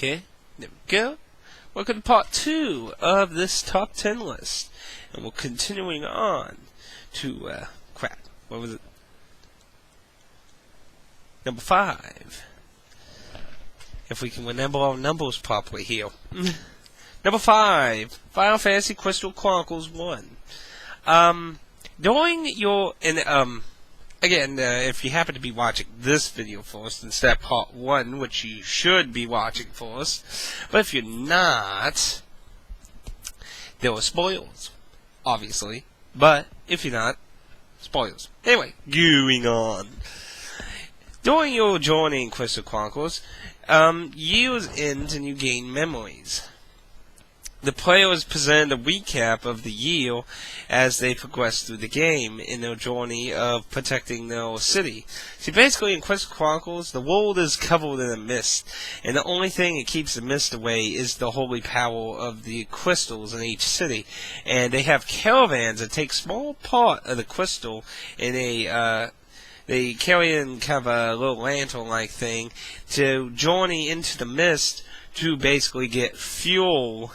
Okay, there we go. Welcome to part 2 of this top 10 list. And we're continuing on to, crap, what was it? Number 5. If we can remember our numbers properly here. Number 5, Final Fantasy Crystal Chronicles 1. During your, again, if you happen to be watching this video first instead of part 1, which you should be watching first, but if you're not, there are spoilers, obviously, but if you're not, spoilers. Anyway, going on. During your journey in Crystal Chronicles, years end and you gain memories. The player is presented a recap of the year as they progress through the game in their journey of protecting their city. See, basically in Crystal Chronicles, the world is covered in a mist, and the only thing that keeps the mist away is the holy power of the crystals in each city. And they have caravans that take small part of the crystal in they carry in kind of a little lantern-like thing to journey into the mist to basically get fuel.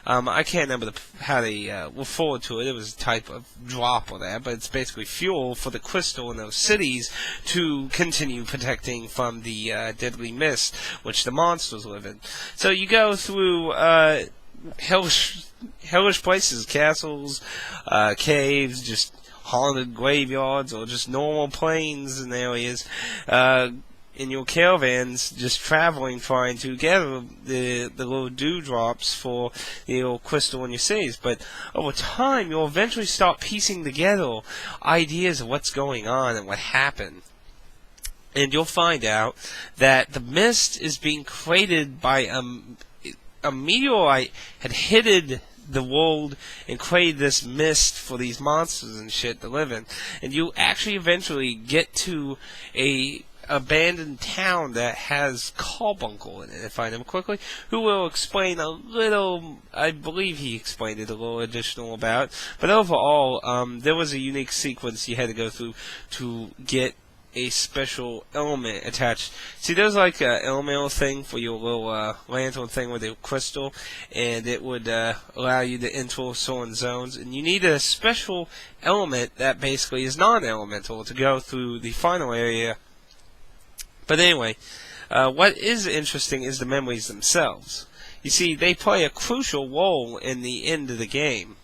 I can't remember how they refer to it. It was a type of drop or that, but it's basically fuel for the crystal in those cities to continue protecting from the deadly mist, which the monsters live in. So you go through hellish places, castles, caves, just haunted graveyards, or just normal plains and areas, in your caravans, just traveling, trying to gather the little dewdrops for the little crystal in your cities. But over time, you'll eventually start piecing together ideas of what's going on and what happened. And you'll find out that the mist is being created by a meteorite had hit the world and created this mist for these monsters and shit to live in. And you actually eventually get to a abandoned town that has Carbuncle in it, if I remember quickly, who will explain a little, I believe he explained it a little additional about, but overall, there was a unique sequence you had to go through to get a special element attached. See, there's like a elemental thing for your little lantern thing with the crystal, and it would allow you to enter certain zones, and you need a special element that basically is non-elemental to go through the final area. But anyway, what is interesting is the memories themselves. You see, they play a crucial role in the end of the game.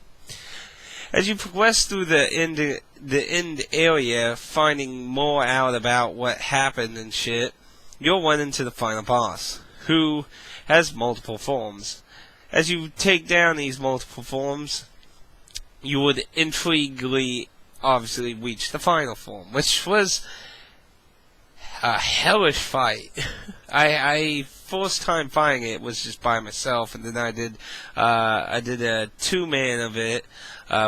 As you progress through the end area, finding more out about what happened and shit, you'll run into the final boss, who has multiple forms. As you take down these multiple forms, you would intriguingly, obviously, reach the final form, which was a hellish fight. I first time fighting it was just by myself, and then I did a 2-man of it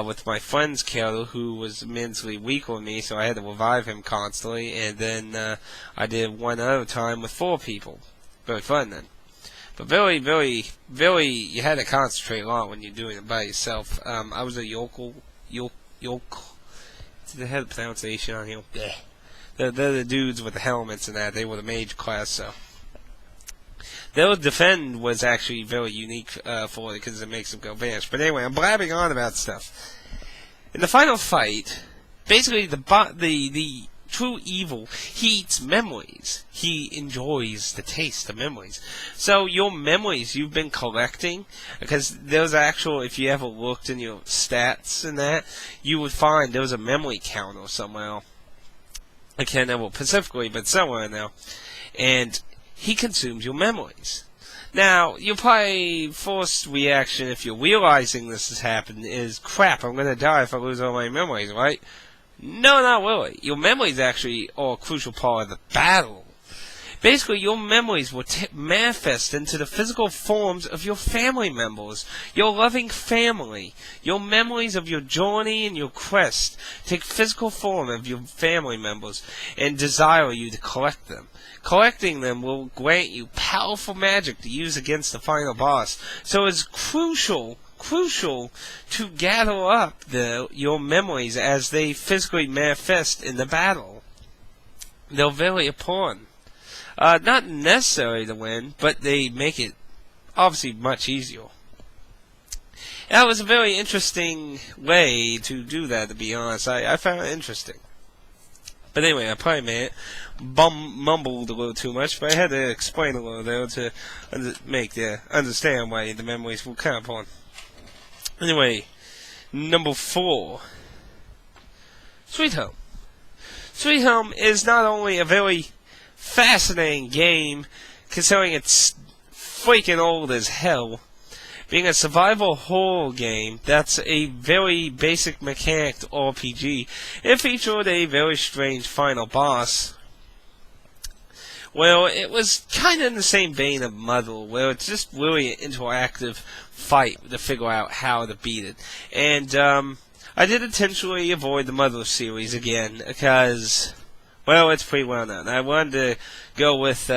with my friend's killer, who was immensely weaker than me, so I had to revive him constantly. And then I did one other time with 4 people. Very fun then, but very, you had to concentrate a lot when you're doing it by yourself. I was a yokel. They had the pronunciation on here. Blech. They're the dudes with the helmets and that. They were the mage class, so. Their defend was actually very unique for it, because it makes them go vanish. But anyway, I'm blabbing on about stuff. In the final fight, basically the true evil, he eats memories. He enjoys the taste of memories. So your memories you've been collecting, because there's actual, if you ever looked in your stats and that, you would find there was a memory counter somewhere. I can't remember specifically, but somewhere in there. And he consumes your memories. Now, your probably first reaction, if you're realizing this has happened, is, crap, I'm going to die if I lose all my memories, right? No, not really. Your memories actually are a crucial part of the battle. Basically, your memories will manifest into the physical forms of your family members, your loving family. Your memories of your journey and your quest take physical form of your family members and desire you to collect them. Collecting them will grant you powerful magic to use against the final boss. So it's crucial to gather up your memories as they physically manifest in the battle. They're very important. Not necessary to win, but they make it obviously much easier. That was a very interesting way to do that, to be honest. I found it interesting. But anyway, I probably made it mumbled a little too much, but I had to explain a little there to understand why the memories were kind of on. Anyway, number 4, Sweet Home. Sweet Home is not only a very fascinating game, considering it's freaking old as hell, being a survival horror game that's a very basic mechanic RPG. It featured a very strange final boss. Well, it was kind of in the same vein of Muddle, where it's just really an interactive fight to figure out how to beat it. And I did intentionally avoid the Muddle series again, because, well, it's pretty well known. I wanted to go with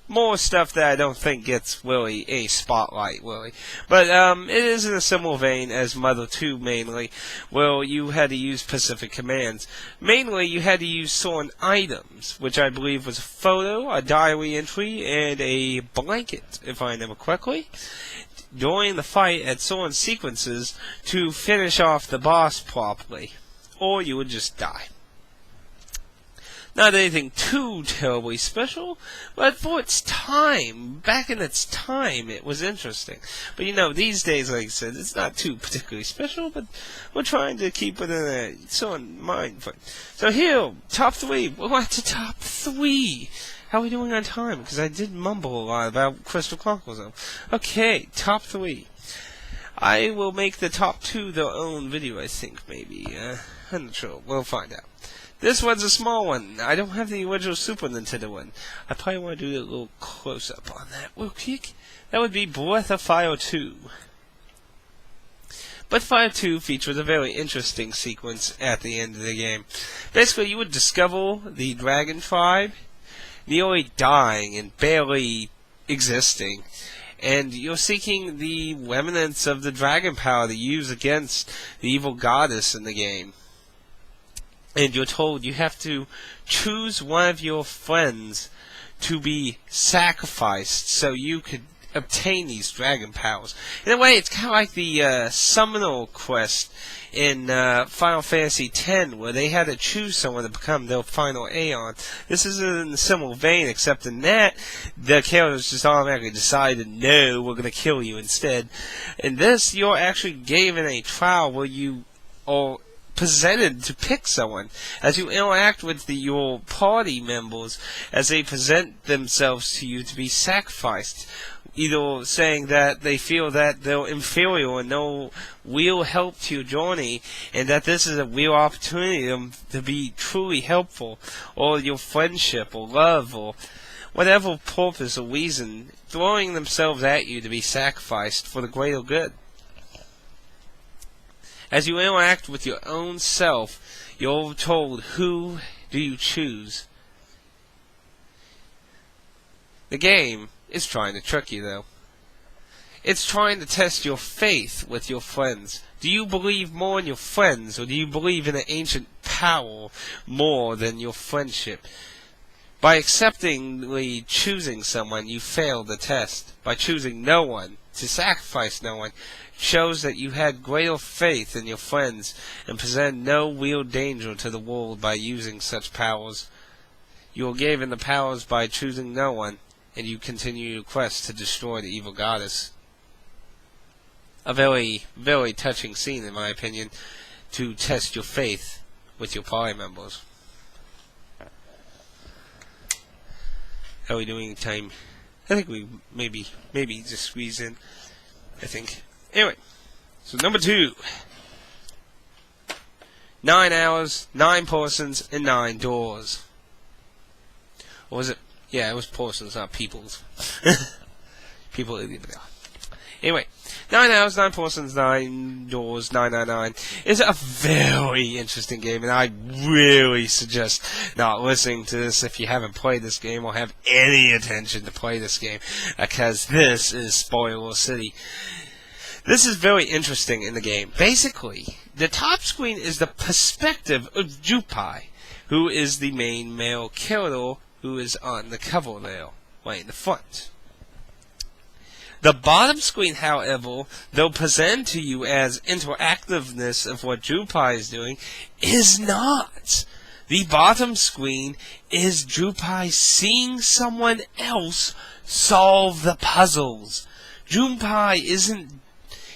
more stuff that I don't think gets really a spotlight, really. But it is in a similar vein as Mother 2, mainly, where you had to use specific commands. Mainly, you had to use certain items, which I believe was a photo, a diary entry, and a blanket, if I remember correctly, during the fight at certain sequences to finish off the boss properly, or you would just die. Not anything too terribly special, but for its time, back in its time, it was interesting. But you know, these days, like I said, it's not too particularly special, but we're trying to keep it in a certain mind frame. So here, top 3. We're on to top 3. How are we doing on time? Because I did mumble a lot about Crystal Chronicles, though. Okay, top 3. I will make the top 2 their own video, I think, maybe. I'm not sure. We'll find out. This one's a small one. I don't have the original Super Nintendo one. I probably want to do a little close-up on that real quick. That would be Breath of Fire 2. Breath of Fire 2 features a very interesting sequence at the end of the game. Basically, you would discover the Dragon Tribe, nearly dying and barely existing, and you're seeking the remnants of the dragon power to use against the evil goddess in the game. And you're told you have to choose one of your friends to be sacrificed so you could obtain these dragon powers. In a way, it's kind of like the Summoner quest in Final Fantasy X, where they had to choose someone to become their final Aeon. This is in a similar vein, except in that, the characters just automatically decided, no, we're going to kill you instead. In this, you're actually given a trial where you are presented to pick someone as you interact with your party members as they present themselves to you to be sacrificed, either saying that they feel that they're inferior and no real help to your journey, and that this is a real opportunity to be truly helpful, or your friendship or love or whatever purpose or reason, throwing themselves at you to be sacrificed for the greater good. As you interact with your own self, you're told, who do you choose? The game is trying to trick you, though. It's trying to test your faith with your friends. Do you believe more in your friends, or do you believe in an ancient power more than your friendship? By acceptingly choosing someone, you fail the test. By choosing no one, to sacrifice no one, shows that you had greater faith in your friends and presented no real danger to the world by using such powers. You were given the powers by choosing no one, and you continue your quest to destroy the evil goddess. A very, very touching scene, in my opinion, to test your faith with your party members. How are we doing time? I think we maybe just squeeze in. I think. Anyway, so number 2. 9 hours, 9 persons, and 9 doors. Or was it? Yeah, it was persons, not peoples. People. Anyway, 9 hours, 9 persons, 9 doors, 999 is a very interesting game, and I really suggest not listening to this if you haven't played this game or have any intention to play this game, because this is Spoiler City. This is very interesting in the game. Basically, the top screen is the perspective of Jupai, who is the main male character who is on the cover there, right in the front. The bottom screen, however, though presented to you as interactiveness of what Drupal is doing, is not. The bottom screen is Drupal seeing someone else solve the puzzles. Drupal isn't.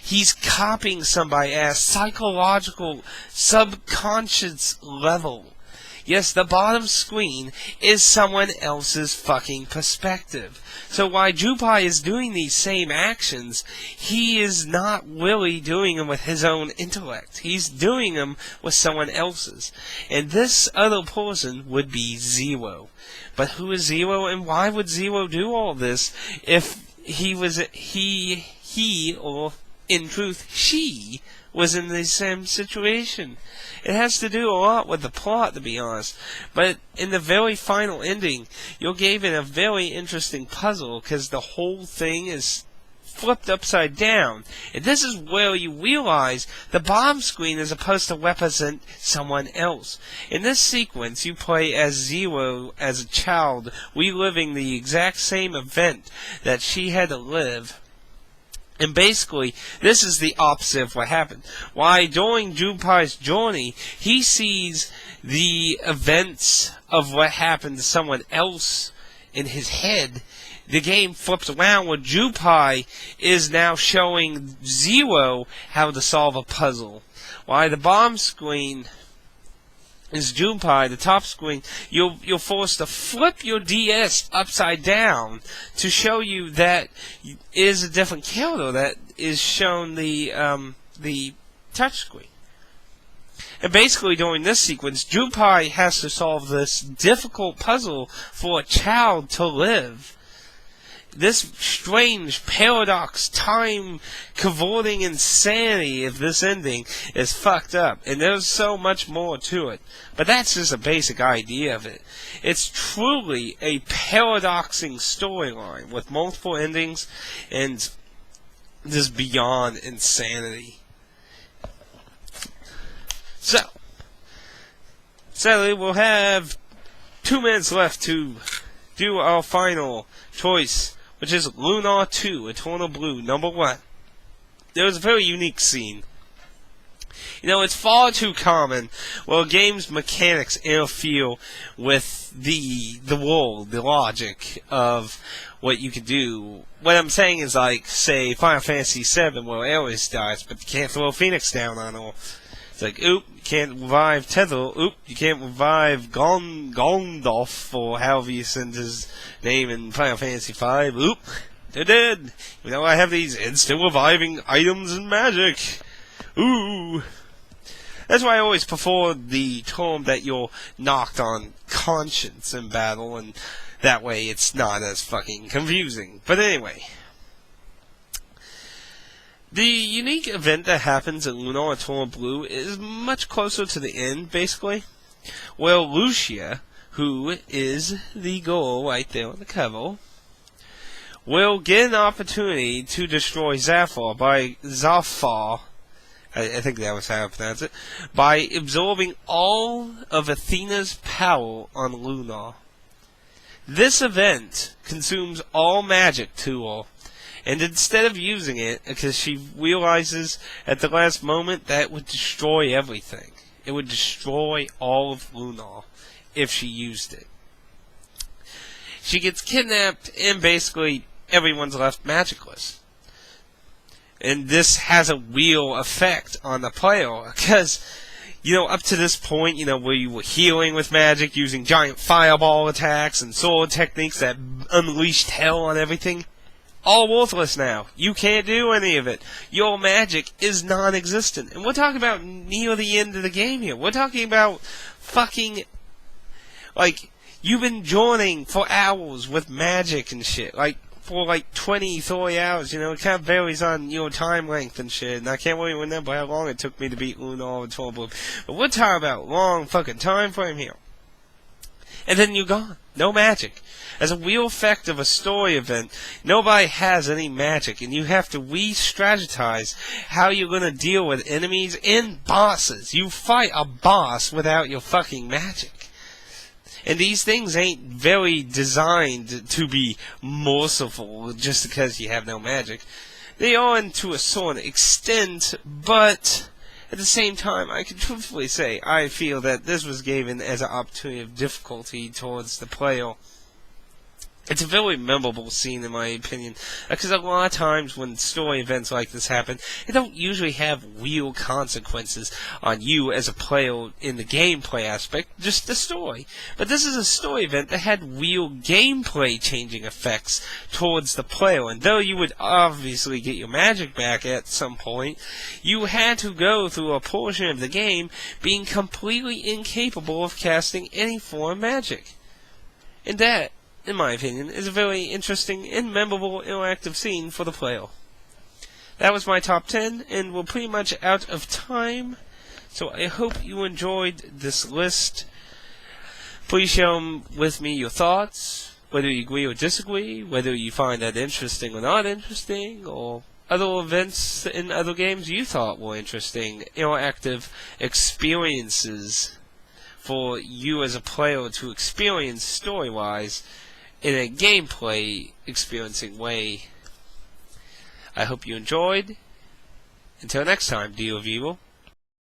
He's copying somebody at a psychological, subconscious level. Yes, the bottom screen is someone else's fucking perspective. So while Drupal is doing these same actions, he is not really doing them with his own intellect. He's doing them with someone else's. And this other person would be Zero. But who is Zero, and why would Zero do all this if he, or in truth, she, was in the same situation? It has to do a lot with the plot, to be honest. But in the very final ending, you're given a very interesting puzzle, because the whole thing is flipped upside down. And this is where you realize the bottom screen is supposed to represent someone else. In this sequence, you play as Zero as a child, reliving the exact same event that she had to live. And basically, this is the opposite of what happened. Why, during Drupal's journey, he sees the events of what happened to someone else in his head. The game flips around where Drupal is now showing Zero how to solve a puzzle. Why, the bottom screen is Drupal, the top screen, you're forced to flip your DS upside down to show you that is a different character that is shown the touch screen. And basically during this sequence, Drupal has to solve this difficult puzzle for a child to live. This strange paradox, time cavorting insanity of this ending is fucked up, and there's so much more to it. But that's just a basic idea of it. It's truly a paradoxing storyline with multiple endings and just beyond insanity. So, sadly, we'll have 2 minutes left to do our final choice, which is Lunar 2, Atonal Blue, number 1. There was a very unique scene. You know, it's far too common where a game's mechanics interfere with the world, the logic of what you could do. What I'm saying is like, say, Final Fantasy VII, where Ares dies, but you can't throw a Phoenix down on her. It's like, oop, you can't revive Tether. Oop, you can't revive Gondorf, or however you send his name in Final Fantasy V. Oop, they're dead. You know, I have these instant reviving items and magic. Ooh. That's why I always prefer the term that you're knocked on conscience in battle, and that way it's not as fucking confusing. But anyway. The unique event that happens in Lunar Atonal Blue is much closer to the end, basically. Well, Lucia, who is the girl right there on the cover, will get an opportunity to destroy Zafar, I think that was how I pronounce it, by absorbing all of Athena's power on Lunar. This event consumes all magic to her. And instead of using it, because she realizes at the last moment that it would destroy everything. It would destroy all of Lunar if she used it. She gets kidnapped, and basically everyone's left magicless. And this has a real effect on the player, because, you know, up to this point, you know, where you were healing with magic, using giant fireball attacks and sword techniques that unleashed hell on everything, all worthless now. You can't do any of it. Your magic is non-existent. And we're talking about near the end of the game here. We're talking about fucking, like, you've been joining for hours with magic and shit. Like, for like 20, 30 hours, you know, it kind of varies on your time length and shit. And I can't really remember how long it took me to beat Lunar and 12 Blue. But we're talking about long fucking time frame here. And then you're gone. No magic. As a real effect of a story event, nobody has any magic, and you have to re-strategize how you're going to deal with enemies and bosses. You fight a boss without your fucking magic. And these things ain't very designed to be merciful just because you have no magic. They are to a certain extent, but at the same time, I can truthfully say I feel that this was given as an opportunity of difficulty towards the player. It's a very memorable scene, in my opinion, because a lot of times when story events like this happen, they don't usually have real consequences on you as a player in the gameplay aspect, just the story. But this is a story event that had real gameplay changing effects towards the player, and though you would obviously get your magic back at some point, you had to go through a portion of the game being completely incapable of casting any form of magic. And that, in my opinion, is a very interesting and memorable interactive scene for the player. That was my top 10, and we're pretty much out of time, so I hope you enjoyed this list. Please share with me your thoughts, whether you agree or disagree, whether you find that interesting or not interesting, or other events in other games you thought were interesting, interactive experiences for you as a player to experience story-wise in a gameplay experiencing way. I hope you enjoyed. Until next time, dear viewer.